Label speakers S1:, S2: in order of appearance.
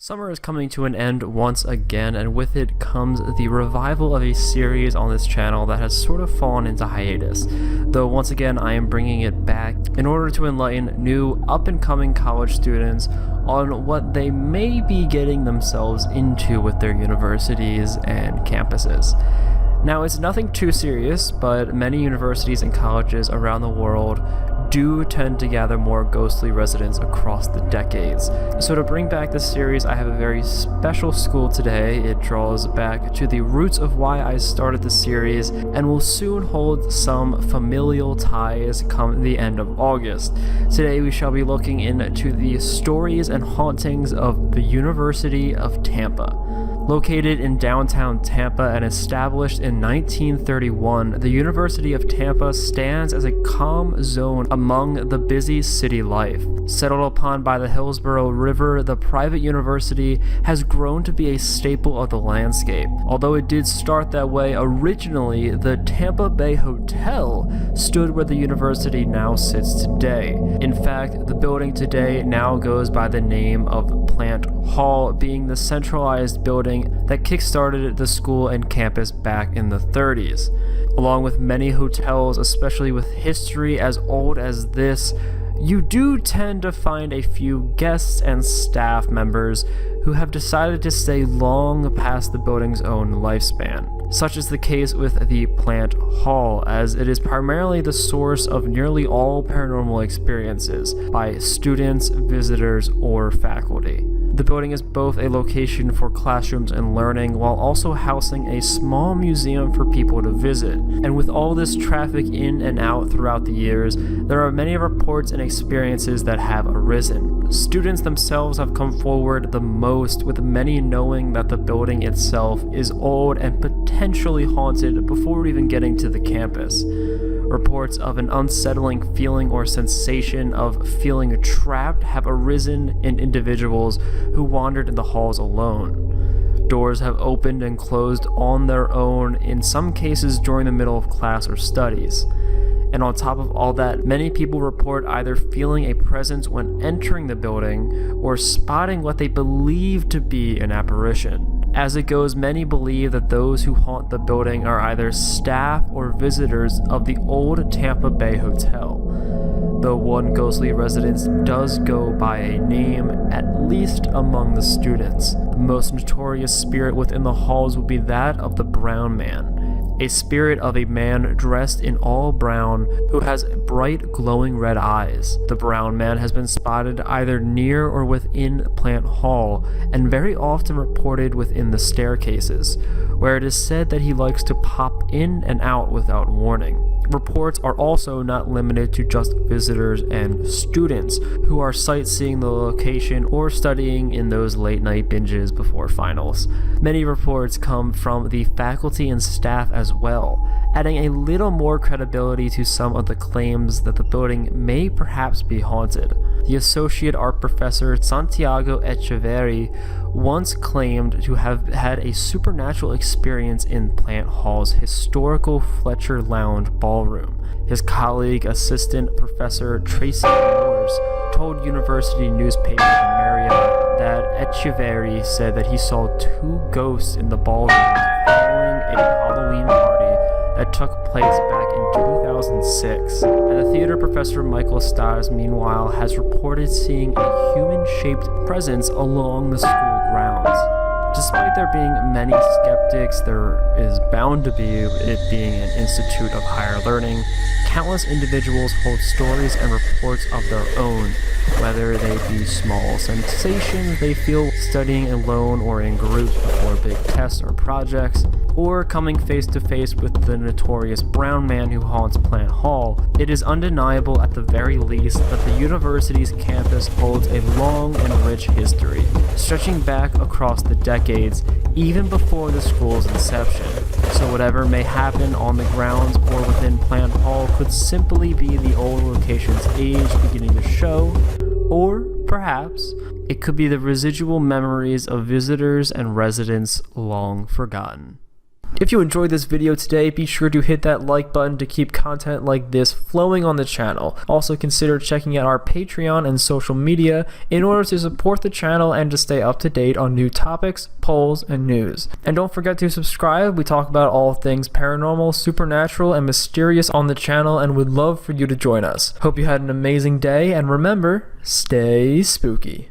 S1: Summer is coming to an end once again, and with it comes the revival of a series on this channel that has sort of fallen into hiatus. Though once again I am bringing it back in order to enlighten new up-and-coming college students on what they may be getting themselves into with their universities and campuses. Now, it's nothing too serious, but many universities and colleges around the world do tend to gather more ghostly residents across the decades. So to bring back this series, I have a very special school today. It draws back to the roots of why I started the series and will soon hold some familial ties come the end of August. Today we shall be looking into the stories and hauntings of the University of Tampa. Located in downtown Tampa and established in 1931, the University of Tampa stands as a calm zone among the busy city life. Settled upon by the Hillsborough River, the private university has grown to be a staple of the landscape. Although it did start that way originally, the Tampa Bay Hotel stood where the university now sits today. In fact, the building today now goes by the name of Plant Hall, being the centralized building that kick-started the school and campus back in the 30s. Along with many hotels, especially with history as old as this, you do tend to find a few guests and staff members who have decided to stay long past the building's own lifespan. Such is the case with the Plant Hall, as it is primarily the source of nearly all paranormal experiences by students, visitors, or faculty. The building is both a location for classrooms and learning, while also housing a small museum for people to visit. And with all this traffic in and out throughout the years, there are many reports and experiences that have arisen. Students themselves have come forward the most, with many knowing that the building itself is old and potentially haunted before even getting to the campus. Reports of an unsettling feeling or sensation of feeling trapped have arisen in individuals who wandered in the halls alone. Doors have opened and closed on their own, in some cases during the middle of class or studies. And on top of all that, many people report either feeling a presence when entering the building or spotting what they believe to be an apparition. As it goes, many believe that those who haunt the building are either staff or visitors of the old Tampa Bay Hotel. Though one ghostly residence does go by a name, at least among the students. The most notorious spirit within the halls would be that of the Brown Man, a spirit of a man dressed in all brown who has bright glowing red eyes. The Brown Man has been spotted either near or within Plant Hall, and very often reported within the staircases, where it is said that he likes to pop in and out without warning. Reports are also not limited to just visitors and students who are sightseeing the location or studying in those late night binges before finals. Many reports come from the faculty and staff as well, adding a little more credibility to some of the claims that the building may perhaps be haunted. The associate art professor Santiago Echeverri once claimed to have had a supernatural experience in Plant Hall's historical Fletcher Lounge ballroom. His colleague, assistant professor Tracy Moores, told university newspaper The Marriott that Echeverri said that he saw two ghosts in the ballroom following a Halloween party that took place back in 2006. And the theater professor Michael Stiles, meanwhile, has reported seeing a human-shaped presence along the school grounds. Despite there being many skeptics, there is bound to be, it being an institute of higher learning, countless individuals hold stories and reports of their own, whether they be small sensations they feel studying alone or in groups before big tests or projects, or coming face to face with the notorious Brown Man who haunts Plant Hall. It is undeniable at the very least that the university's campus holds a long and rich history, stretching back across the decades, even before the school's inception. So whatever may happen on the grounds or within Plant Hall could simply be the old location's age beginning to show, or perhaps it could be the residual memories of visitors and residents long forgotten. If you enjoyed this video today, be sure to hit that like button to keep content like this flowing on the channel. Also consider checking out our Patreon and social media in order to support the channel and to stay up to date on new topics, polls, and news. And don't forget to subscribe. We talk about all things paranormal, supernatural, and mysterious on the channel, and would love for you to join us. Hope you had an amazing day, and remember, stay spooky.